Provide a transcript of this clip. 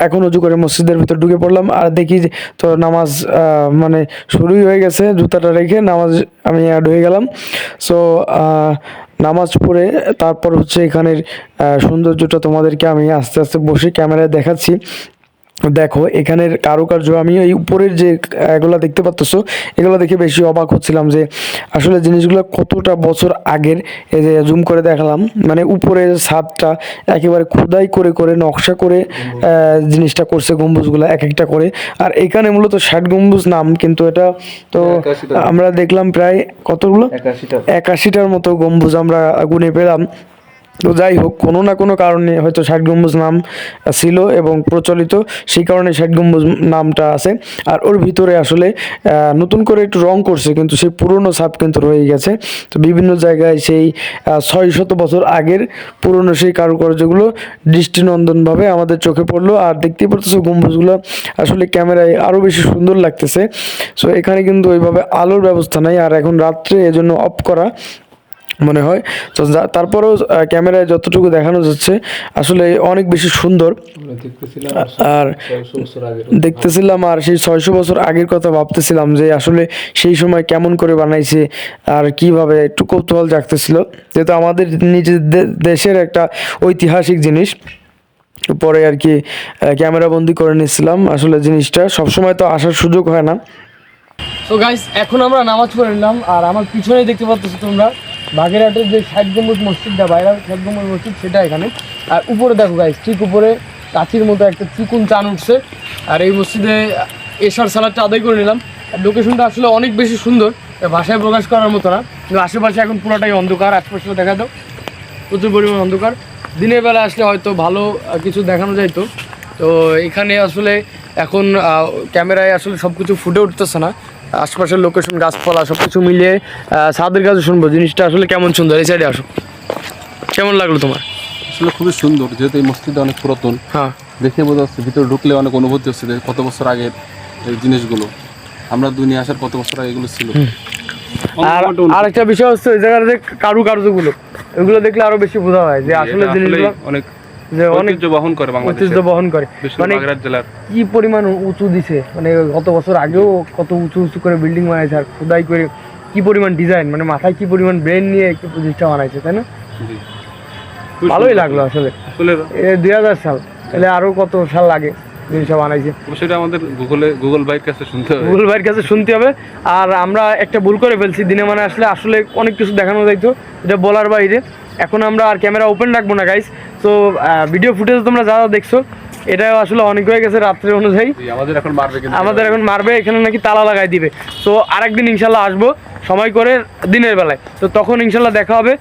এখন উজু করে মসজিদের ভিতর ঢুকে পড়লাম আর দেখি যে তো নামাজ মানে শুরুই হয়ে গেছে, জুতাটা রেখে নামাজ আমি ঢুকে গেলাম। সো নামাজ পড়ে তারপর হচ্ছে এখানের সৌন্দর্যটা তোমাদেরকে আমি আস্তে আস্তে বসে ক্যামেরায় দেখাচ্ছি। দেখো এখানের কারুকার্য, আমি এই উপরের যে এগুলা দেখতে পাচ্তেছো, এগুলো দেখে বেশি অবাক হচ্ছিলাম যে আসলে জিনিসগুলো কতটা বছর আগের। এই যে জুম করে দেখালাম, মানে উপরের ছাদটা একেবারে খোদাই করে করে নকশা করে জিনিসটা করছে, গম্বুজগুলো এক একটা করে। আর এখানে মূলত 60 গম্বুজ নাম, কিন্তু এটা তো আমরা দেখলাম প্রায় কতগুলো 81টার মতো গম্বুজ আমরা গুনে পেলাম। তো যাই হোক, কোনো না কোনো কারণে হয়তো 60 গম্বুজ নাম ছিল এবং প্রচলিত, সেই কারণে 60 গম্বুজ নামটা আছে। আর ওর ভিতরে আসলে নতুন করে একটু রং করছে, কিন্তু সেই পুরনো ছাপ কিন্তু রয়ে গেছে। তো বিভিন্ন জায়গায় সেই 600 বছর আগের পুরনো সেই কারুকার্যগুলো দৃষ্টিনন্দনভাবে আমাদের চোখে পড়লো। আর দেখতেই পারতেছো গম্বুজগুলো আসলে ক্যামেরায় আরও বেশি সুন্দর লাগতেছে। সো এখানে কিন্তু ওইভাবে আলোর ব্যবস্থা নাই, আর এখন রাত্রে এজন্য অফ করা মনে হয়। তো তারপরেও ক্যামেরায় যতটুকু দেখানো যাচ্ছে আসলে অনেক বেশি সুন্দর। আর দেখতেছিলাম আর সেই 600 বছর আগের কথা ভাবতেছিলাম যে আসলে সেই সময় কেমন করে বানাইছে আর কিভাবে, একটু কৌতূহল জাগতেছিল, যেহেতু আমাদের নিজের দেশের একটা ঐতিহাসিক জিনিস। পরে আর কি ক্যামেরা বন্দি করে নিয়েছিলাম। আসলে জিনিসটা সবসময় তো আসার সুযোগ হয় না। তো গাইস এখন আমরা নামাজ পড়ে নিলাম, আর আমার পিছনেই দেখতে পাচ্ছ তোমরা বাগেরহাটের যে 60 গম্বুজ মসজিদটা, বাইরে 60 গম্বুজ মসজিদ, সেটা এখানে। আর উপরে দেখো গাইস, ঠিক উপরে কাচির মতো একটা চিকুন চান উঠছে। আর এই মসজিদে এশার সালাদটা আদায় করে নিলাম। আর লোকেশনটা আসলে অনেক বেশি সুন্দর, ভাষায় প্রকাশ করার মতো না। কিন্তু আশেপাশে এখন পুরোটাই অন্ধকার, আশেপাশে দেখা দাও প্রচুর পরিমাণ অন্ধকার। দিনের বেলা আসলে হয়তো ভালো কিছু দেখানো যাইতো। তো এখানে আসলে এখন ক্যামেরায় আসলে সব কিছু ফুটে উঠতেছে না। আশপাশের লোকেশন, গাছপালা সব কিছু মিলিয়ে সাদের কাছে শুনবো জিনিসটা আসলে কেমন সুন্দর। এই সাইডে আসো, কেমন লাগলো তোমার? আসলে খুবই সুন্দর, যেহেতু এই মসজিদটা অনেক পুরাতন। হ্যাঁ, দেখে বোঝা যাচ্ছে, ভিতরে ঢুকলে অনেক অনুভূতি হচ্ছে যে কত বছর আগের এই জিনিসগুলো, আমরা দুনিয়া আসার কত বছর আগে এগুলো ছিল। আর আরেকটা বিষয় হচ্ছে ওই জায়গার যে কারুকার্যগুলো, ওইগুলো দেখলে আরো বেশি বোঝা হয় যে আসলে জিনিসগুলো অনেক যে অনেক ঐতিহ্য বহন করে, ঐতিহ্য বহন করে। মানে বাগেরহাট জেলার কি পরিমাণ উঁচু দিছে, মানে কত বছর আগেও কত উঁচু উঁচু করে বিল্ডিং বানাইছে, আর খোদাই করে কি পরিমাণ ডিজাইন, মানে মাথায় কি পরিমাণ ব্রেন নিয়ে একটু জিনিসটা বানাইছে, তাই না? ভালোই লাগলো আসলে। 2000 সাল, তাহলে আরো কত সাল লাগে জিনিসটা বানাইছে, সেটা আমাদের গুগল ভাইয়ের কাছে শুনতে হবে, গুগল ভাইয়ের কাছে শুনতে হবে। আর আমরা একটা ভুল করে ফেলছি, দিনে মানে আসলে অনেক কিছু দেখানো যাইতো, এটা বলার বাইরে। এখন আমরা আর ক্যামেরা ওপেন রাখবো না গাইস। তো ভিডিও ফুটেজ তোমরা যা দেখছো এটা আসলে অনেক হয়ে গেছে রাত্রের অনুযায়ী। আমাদের এখন মারবে, এখানে নাকি তালা লাগাই দিবে। তো আরেকদিন ইনশাল্লাহ আসবো সময় করে দিনের বেলায়, তো তখন ইনশাল্লাহ দেখা হবে।